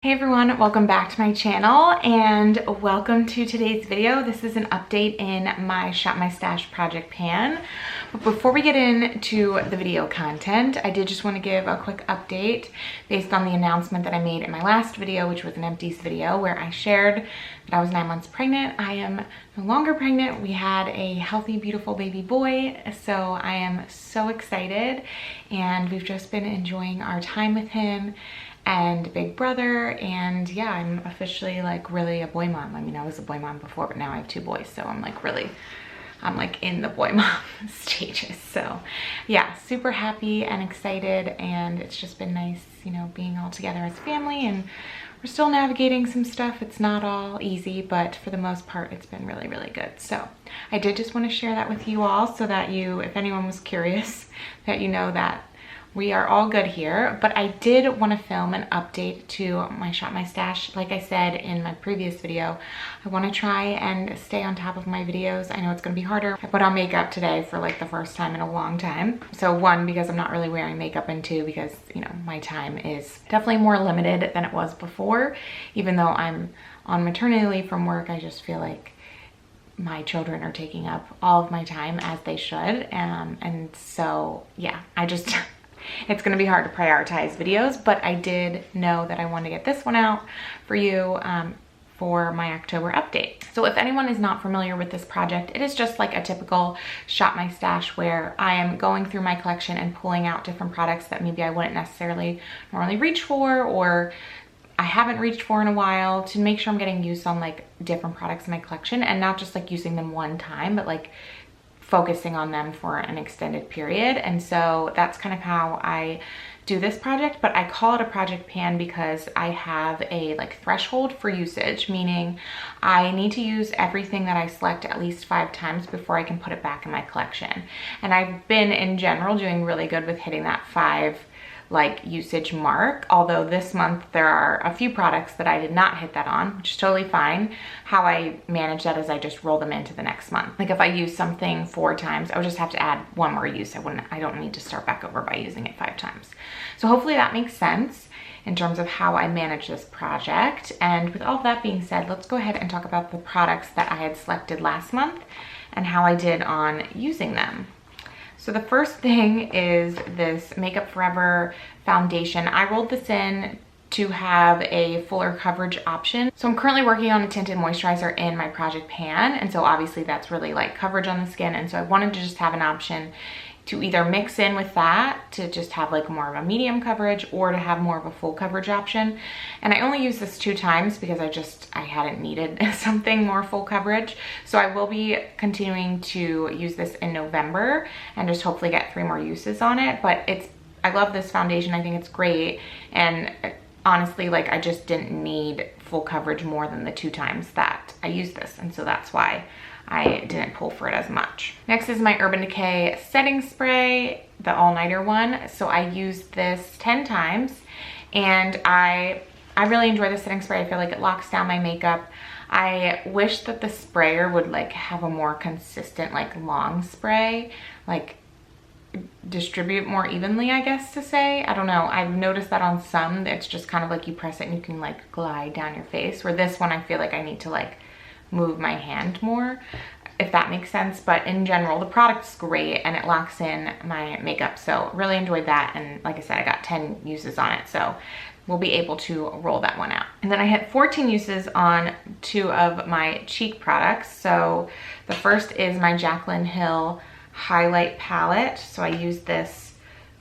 Hey everyone, welcome back to my channel and welcome to today's video. This is an update in my Shop My Stash project pan. But before we get into the video content, I did just want to give a quick update based on the announcement that I made in my last video, which was an empties video where I shared that I was 9 months pregnant. I am no longer pregnant. We had a healthy, beautiful baby boy. So I am so excited and we've just been enjoying our time with him and big brother, and yeah, I'm officially like really a boy mom. I mean, I was a boy mom before, but now I have 2 boys, so I'm like in the boy mom stages. So yeah, super happy and excited, and it's just been nice, you know, being all together as a family, and we're still navigating some stuff. It's not all easy, but for the most part, it's been really, really good. So I did just want to share that with you all so that you, if anyone was curious, that you know that we are all good here. But I did want to film an update to my Shop My Stash. Like I said in my previous video, I want to try and stay on top of my videos. I know it's going to be harder. I put on makeup today for like the first time in a long time. So 1, because I'm not really wearing makeup, and 2, because, you know, my time is definitely more limited than it was before. Even though I'm on maternity leave from work, I just feel like my children are taking up all of my time, as they should. And so yeah, it's gonna be hard to prioritize videos, but I did know that I wanted to get this one out for you for my October update. So if anyone is not familiar with this project, it is just like a typical Shop My Stash where I am going through my collection and pulling out different products that maybe I wouldn't necessarily normally reach for, or I haven't reached for in a while, to make sure I'm getting use on like different products in my collection, and not just like using them one time, but like focusing on them for an extended period. And so that's kind of how I do this project. But I call it a project pan because I have a like threshold for usage, meaning I need to use everything that I select at least 5 times before I can put it back in my collection. And I've been in general doing really good with hitting that 5 like usage mark, although this month there are a few products that I did not hit that on, which is totally fine. How I manage that is I just roll them into the next month. Like if I use something 4 times, I would just have to add 1 more use. I don't need to start back over by using it 5 times. So hopefully that makes sense in terms of how I manage this project. And with all of that being said, let's go ahead and talk about the products that I had selected last month and how I did on using them. So the first thing is this Makeup Forever foundation. I rolled this in to have a fuller coverage option. So I'm currently working on a tinted moisturizer in my project pan, and so obviously that's really like coverage on the skin, and so I wanted to just have an option to either mix in with that to just have like more of a medium coverage, or to have more of a full coverage option. And I only used this 2 times because I hadn't needed something more full coverage. So I will be continuing to use this in November and just hopefully get 3 more uses on it. But I love this foundation. I think it's great. And honestly, like I just didn't need full coverage more than the 2 times that I used this. And so that's why I didn't pull for it as much. Next is my Urban Decay setting spray, the all-nighter one. So I used this 10 times, and I really enjoy the setting spray. I feel like it locks down my makeup. I wish that the sprayer would like have a more consistent like long spray, like distribute more evenly, I guess to say. I don't know. I've noticed that on some, it's just kind of like you press it and you can like glide down your face, where this one I feel like I need to like move my hand more, if that makes sense. But in general, the product's great and it locks in my makeup. So really enjoyed that. And like I said, I got 10 uses on it. So we'll be able to roll that one out. And then I had 14 uses on 2 of my cheek products. So the first is my Jaclyn Hill highlight palette. So I used this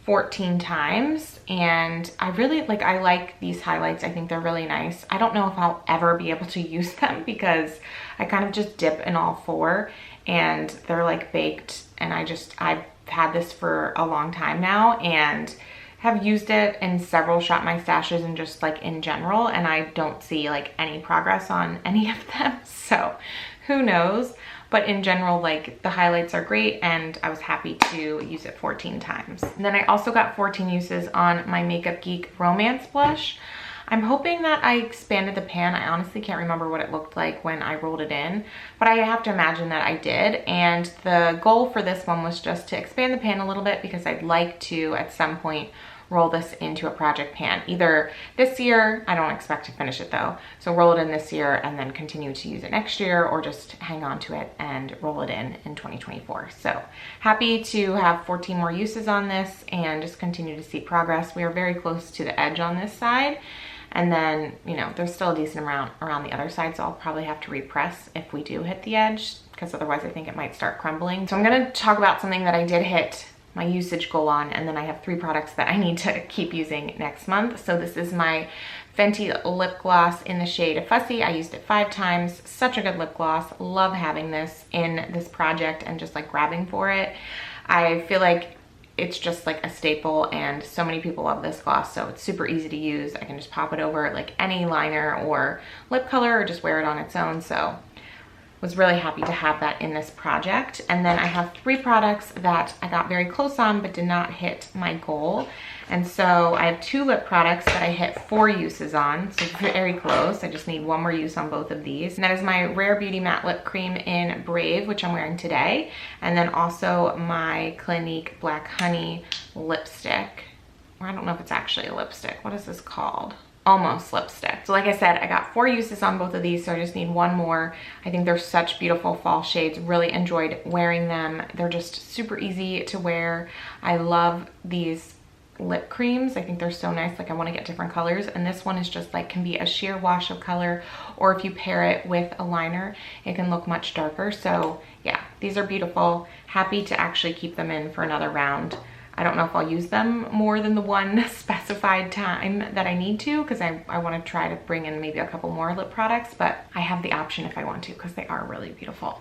14 times, and I like these highlights. I think they're really nice. I don't know if I'll ever be able to use them because I kind of just dip in all 4 and they're like baked, and I've had this for a long time now and have used it in several Shop My Stashes and just like in general, and I don't see like any progress on any of them. So who knows? But in general, like the highlights are great, and I was happy to use it 14 times. And then I also got 14 uses on my Makeup Geek Romance Blush. I'm hoping that I expanded the pan. I honestly can't remember what it looked like when I rolled it in, but I have to imagine that I did. And the goal for this one was just to expand the pan a little bit because I'd like to, at some point, roll this into a project pan. Either this year, I don't expect to finish it though, so roll it in this year and then continue to use it next year, or just hang on to it and roll it in 2024. So happy to have 14 more uses on this and just continue to see progress. We are very close to the edge on this side. And then, you know, there's still a decent amount around the other side, so I'll probably have to repress if we do hit the edge, because otherwise I think it might start crumbling. So I'm gonna talk about something that I did hit my usage goal on, and then I have 3 products that I need to keep using next month. So this is my Fenty lip gloss in the shade Fussy. I used it 5 times. Such a good lip gloss. Love having this in this project and just like grabbing for it. I feel like it's just like a staple, and so many people love this gloss, so it's super easy to use. I can just pop it over like any liner or lip color, or just wear it on its own. So was really happy to have that in this project. And then I have 3 products that I got very close on but did not hit my goal. And so I have 2 lip products that I hit 4 uses on, so very close. I just need 1 more use on both of these. And that is my Rare Beauty Matte Lip Cream in Brave, which I'm wearing today. And then also my Clinique Black Honey lipstick. Or I don't know if it's actually a lipstick. What is this called? Almost lipstick. So like I said, I got 4 uses on both of these, so I just need 1 more. I think they're such beautiful fall shades. Really enjoyed wearing them. They're just super easy to wear. I love these lip creams. I think they're so nice. Like, I want to get different colors, and this one is just like, can be a sheer wash of color, or if you pair it with a liner, it can look much darker. So yeah, these are beautiful. Happy to actually keep them in for another round. I don't know if I'll use them more than the 1 specified time that I need to, because I want to try to bring in maybe a couple more lip products, but I have the option if I want to, because they are really beautiful.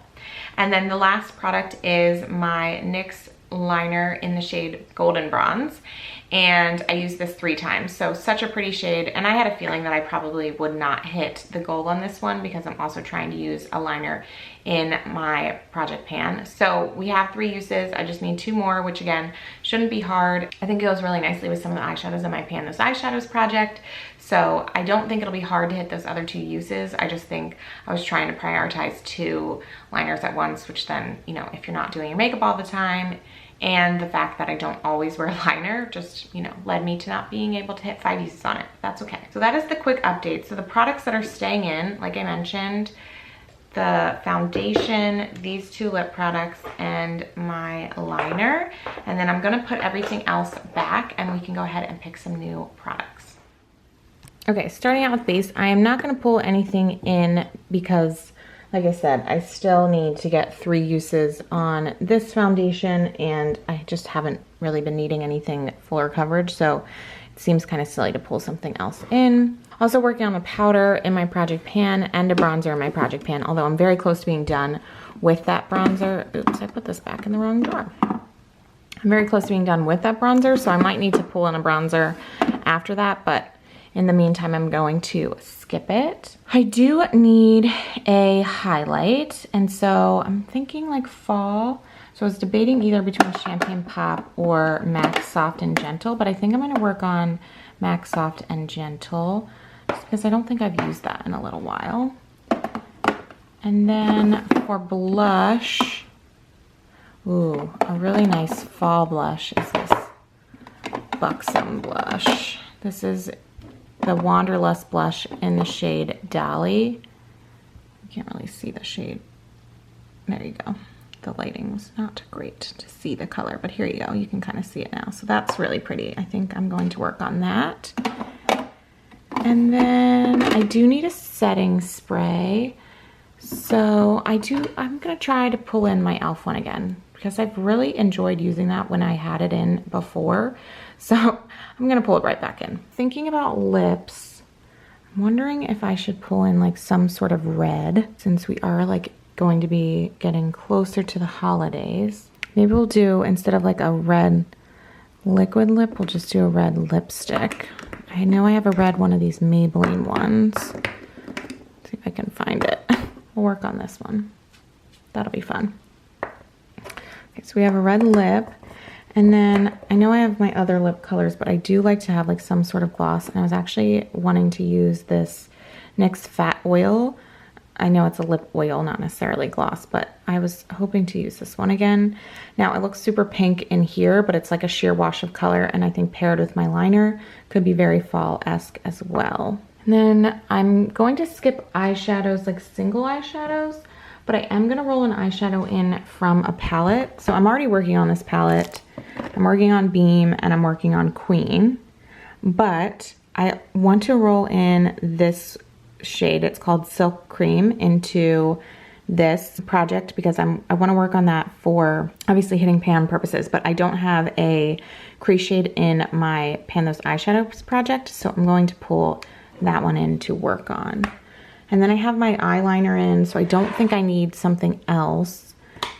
And then the last product is my NYX liner in the shade Golden Bronze, and I used this 3 times. So such a pretty shade, and I had a feeling that I probably would not hit the goal on this one, because I'm also trying to use a liner in my project pan. So we have 3 uses. I just need 2 more, which again shouldn't be hard. I think it goes really nicely with some of the eyeshadows in my Pan Those Eyeshadows project, so I don't think it'll be hard to hit those other 2 uses. I just think I was trying to prioritize 2 liners at once, which then, you know, if you're not doing your makeup all the time, and the fact that I don't always wear liner just, you know, led me to not being able to hit 5 uses on it. That's okay. So that is the quick update. So the products that are staying in, like I mentioned, the foundation, these 2 lip products, and my liner. And then I'm gonna put everything else back, and we can go ahead and pick some new products. Okay, starting out with base, I am not gonna pull anything in because, like I said, I still need to get 3 uses on this foundation, and I just haven't really been needing anything fuller coverage, so it seems kind of silly to pull something else in. Also working on a powder in my project pan and a bronzer in my project pan, although I'm very close to being done with that bronzer. Oops, I put this back in the wrong drawer. I'm very close to being done with that bronzer, so I might need to pull in a bronzer after that, but in the meantime, I'm going to skip it. I do need a highlight, and so I'm thinking like fall. So I was debating either between Champagne Pop or MAC Soft and Gentle, but I think I'm gonna work on MAC Soft and Gentle, just because I don't think I've used that in a little while. And then for blush, ooh, a really nice fall blush is this Buxom blush. This is the Wanderlust blush in the shade Dolly. You can't really see the shade. There you go. The lighting was not great to see the color, but here you go. You can kind of see it now. So that's really pretty. I think I'm going to work on that. And then I do need a setting spray. So I'm gonna try to pull in my e.l.f. one again, because I've really enjoyed using that when I had it in before. So I'm gonna pull it right back in. Thinking about lips, I'm wondering if I should pull in like some sort of red, since we are like going to be getting closer to the holidays. Maybe we'll do, instead of like a red liquid lip, we'll just do a red lipstick. I know I have a red one of these Maybelline ones. Let's see if I can find it. We'll work on this one. That'll be fun. Okay, so we have a red lip. And then I know I have my other lip colors, but I do like to have like some sort of gloss. And I was actually wanting to use this NYX Fat Oil I know it's a lip oil, not necessarily gloss, but I was hoping to use this one again. Now it looks super pink in here, but it's like a sheer wash of color, and I think paired with my liner could be very fall-esque as well. And then I'm going to skip eyeshadows, like single eyeshadows, but I am gonna roll an eyeshadow in from a palette. So I'm already working on this palette. I'm working on Beam and I'm working on Queen, but I want to roll in this shade. It's called Silk Cream into this project because I want to work on that for obviously hitting pan purposes, but I don't have a crease shade in my Pan Those Eyeshadows project, so I'm going to pull that one in to work on. And then I have my eyeliner in, so I don't think I need something else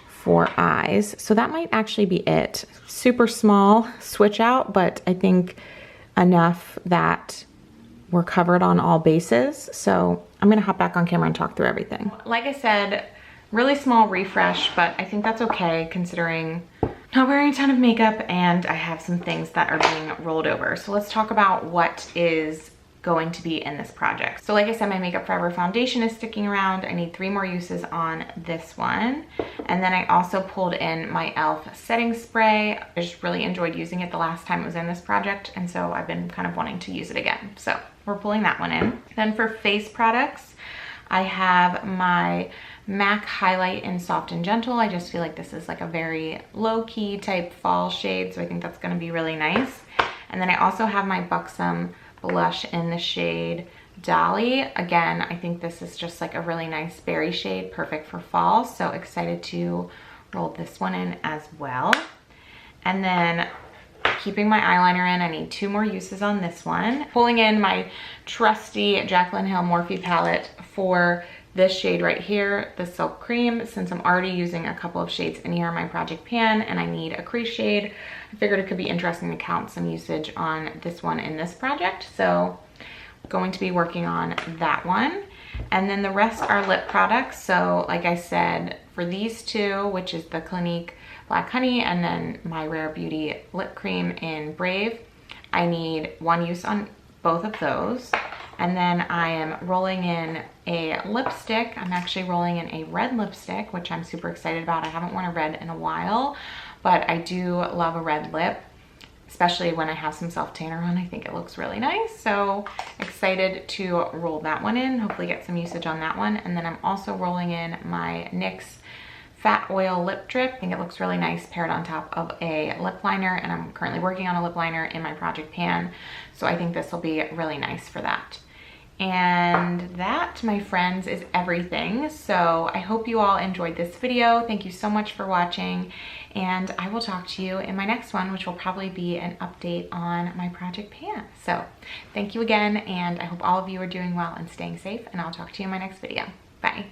for eyes. So that might actually be it. Super small switch out, but I think enough that we're covered on all bases. So I'm gonna hop back on camera and talk through everything. Like I said, really small refresh, but I think that's okay considering not wearing a ton of makeup and I have some things that are being rolled over. So let's talk about what is going to be in this project. So like I said, my Makeup Forever foundation is sticking around. I need 3 more uses on this one. And then I also pulled in my e.l.f. setting spray. I just really enjoyed using it the last time it was in this project, and so I've been kind of wanting to use it again. So we're pulling that one in. Then for face products, I have my MAC Highlight in Soft and Gentle. I just feel like this is like a very low-key type fall shade, so I think that's gonna be really nice. And then I also have my Buxom blush in the shade Dolly. Again, I think this is just like a really nice berry shade, perfect for fall. So excited to roll this one in as well. And then keeping my eyeliner in, I need 2 more uses on this one. Pulling in my trusty Jaclyn Hill Morphe palette for this shade right here, the Silk Cream, since I'm already using a couple of shades in here in my project pan and I need a crease shade. I figured it could be interesting to count some usage on this one in this project. So going to be working on that one. And then the rest are lip products. So like I said, for these 2, which is the Clinique Black Honey and then my Rare Beauty lip cream in Brave, I need 1 use on both of those. And then I am rolling in a lipstick. I'm actually rolling in a red lipstick, which I'm super excited about. I haven't worn a red in a while, but I do love a red lip, especially when I have some self-tanner on. I think it looks really nice. So excited to roll that one in, hopefully get some usage on that one. And then I'm also rolling in my NYX Fat Oil Lip Drip. I think it looks really nice paired on top of a lip liner, and I'm currently working on a lip liner in my project pan. So I think this will be really nice for that. And that, my friends, is everything. So I hope you all enjoyed this video. Thank you so much for watching, and I will talk to you in my next one, which will probably be an update on my project pan. So thank you again, and I hope all of you are doing well and staying safe, and I'll talk to you in my next video. Bye.